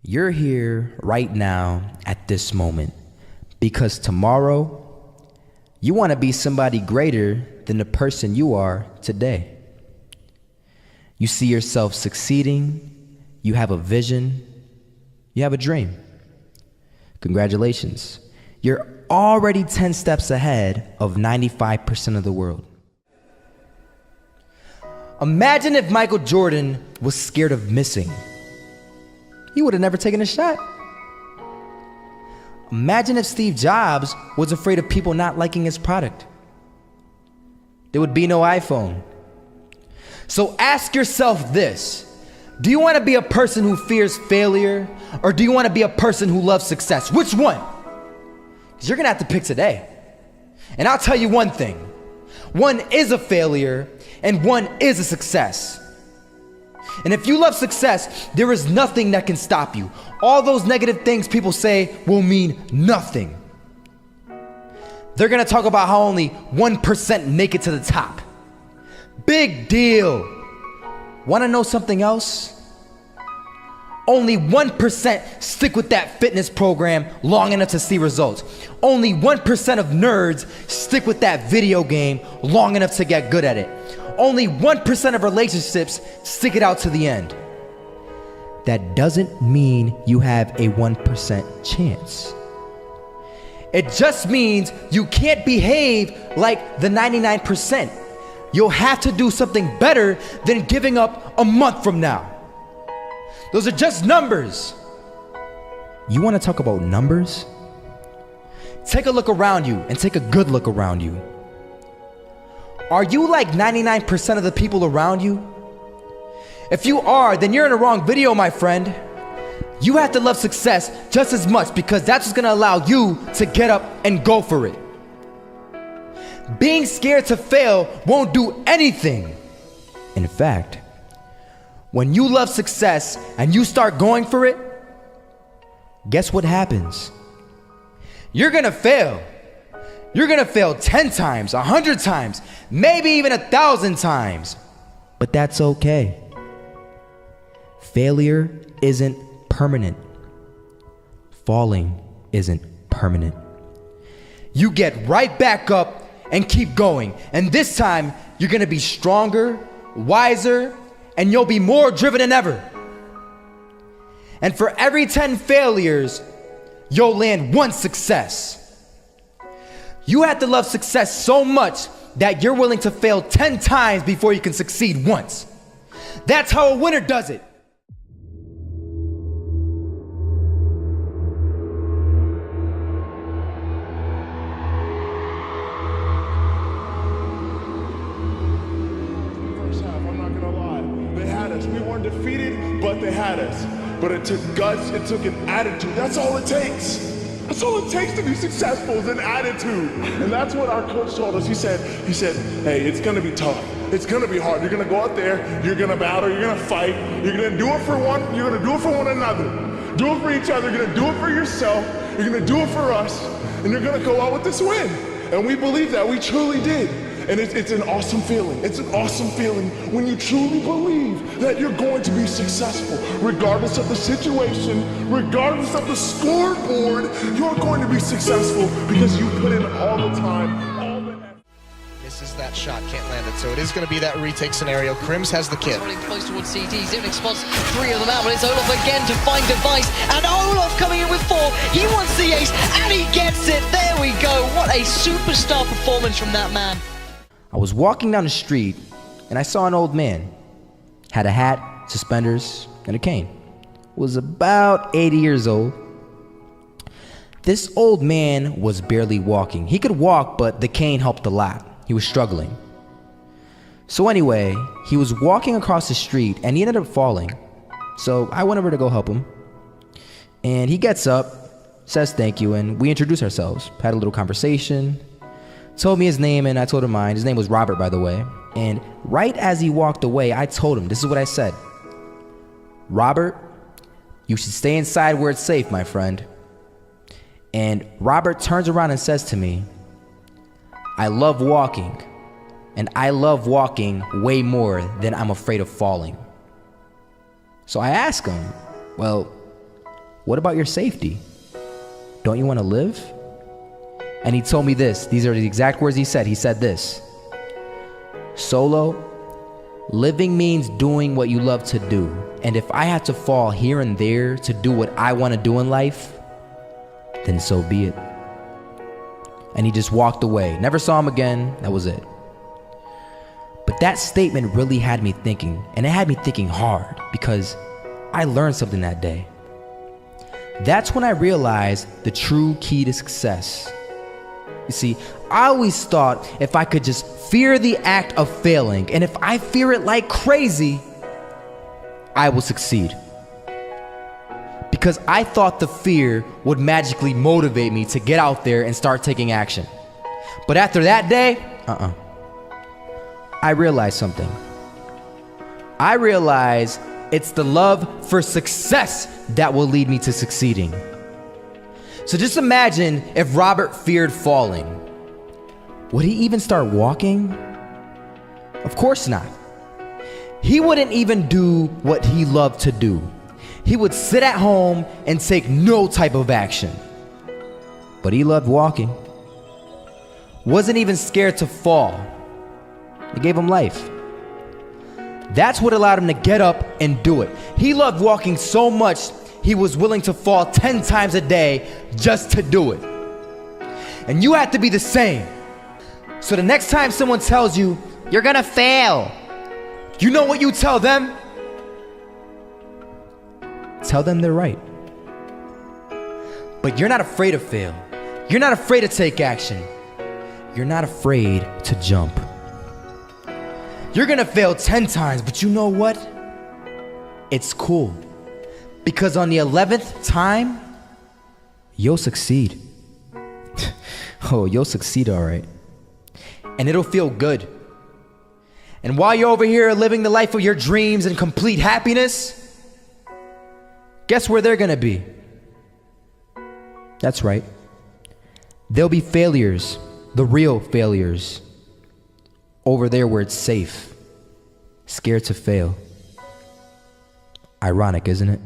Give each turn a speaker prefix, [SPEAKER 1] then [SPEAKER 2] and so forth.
[SPEAKER 1] You're here right now at this moment because tomorrow you want to be somebody greater than the person you are today. You see yourself succeeding, you have a vision, you have a dream. Congratulations. You're already 10 steps ahead of 95% of the world. Imagine if Michael Jordan was scared of missing. He would have never taken a shot. Imagine if Steve Jobs was afraid of people not liking his product. There would be no iPhone. So ask yourself this: do you want to be a person who fears failure, or do you want to be a person who loves success? Which one? Because you're going to have to pick today. And I'll tell you one thing: one is a failure and one is a success. And if you love success, there is nothing that can stop you. All those negative things people say will mean nothing. They're gonna talk about how only 1% make it to the top. Big deal. Wanna know something else? Only 1% stick with that fitness program long enough to see results. Only 1% of nerds stick with that video game long enough to get good at it. Only 1% of relationships stick it out to the end. That doesn't mean you have a 1% chance. It just means you can't behave like the 99%. You'll have to do something better than giving up a month from now. Those are just numbers. You want to talk about numbers? Take a look around you and take a good look around you. Are you like 99% of the people around you? If you are, then you're in the wrong video, my friend. You have to love success just as much because that's what's gonna allow you to get up and go for it. Being scared to fail won't do anything. In fact, when you love success and you start going for it, guess what happens? You're gonna fail. You're gonna fail 10 times, 100 times, maybe even 1,000 times. But that's okay. Failure isn't permanent. Falling isn't permanent. You get right back up and keep going. And this time, you're gonna be stronger, wiser, and you'll be more driven than ever. And for every 10 failures, you'll land one success. You have to love success so much that you're willing to fail 10 times before you can succeed once. That's how a winner does it.
[SPEAKER 2] First half, I'm not gonna lie. They had us. We weren't defeated, but they had us. But it took guts, it took an attitude. That's all it takes. That's all it takes to be successful is an attitude. And that's what our coach told us. He said, hey, it's gonna be tough. It's gonna be hard. You're gonna go out there, you're gonna battle, you're gonna fight, you're gonna do it for one, you're gonna do it for one another. Do it for each other, you're gonna do it for yourself, you're gonna do it for us, and you're gonna go out with this win. And we believe that, we truly did. And it's an awesome feeling. It's an awesome feeling when you truly believe that you're going to be successful. Regardless of the situation, regardless of the scoreboard, you're going to be successful because you put in all the time, all the effort.
[SPEAKER 3] Misses that shot, can't land it. So it is going to be that retake scenario. Crims has the kit.
[SPEAKER 4] Running close towards CD. Zivnik spots 3 of them out, but it's Olaf again to find device. And Olaf coming in with 4. He wants the ace, and he gets it. There we go. What a superstar performance from that man.
[SPEAKER 1] I was walking down the street and I saw an old man. Had a hat, suspenders, and a cane. Was about 80 years old. This old man was barely walking. He could walk, but the cane helped a lot. He was struggling. So anyway, he was walking across the street and he ended up falling. So I went over to go help him. And he gets up, says thank you, and we introduced ourselves. Had a little conversation. Told me his name and I told him mine. His name was Robert, by the way. And right as he walked away, I told him, this is what I said. Robert, you should stay inside where it's safe, my friend. And Robert turns around and says to me, I love walking, and I love walking way more than I'm afraid of falling. So I ask him, well, What about your safety? Don't you want to live? And he told me this. These are the exact words he said. He said this: Solo, living means doing what you love to do. And if I had to fall here and there to do what I want to do in life, then so be it. And he just walked away. Never saw him again. That was it. But that statement really had me thinking, and it had me thinking hard, because I learned something that day. That's when I realized the true key to success. You see, I always thought if I could just fear the act of failing, and if I fear it like crazy, I will succeed. Because I thought the fear would magically motivate me to get out there and start taking action. But after that day, I realized something. I realized it's the love for success that will lead me to succeeding. So just imagine if Robert feared falling. Would he even start walking? Of course not. He wouldn't even do what he loved to do. He would sit at home and take no type of action. But he loved walking. Wasn't even scared to fall. It gave him life. That's what allowed him to get up and do it. He loved walking so much, he was willing to fall 10 times a day just to do it. And you have to be the same. So the next time someone tells you, you're gonna fail, you know what you tell them? Tell them they're right. But you're not afraid to fail. You're not afraid to take action. You're not afraid to jump. You're gonna fail 10 times, but you know what? It's cool. Because on the 11th time, you'll succeed. Oh, you'll succeed, all right. And it'll feel good. And while you're over here living the life of your dreams and complete happiness, guess where they're gonna be? That's right. They'll be failures, the real failures. Over there where it's safe, scared to fail. Ironic, isn't it?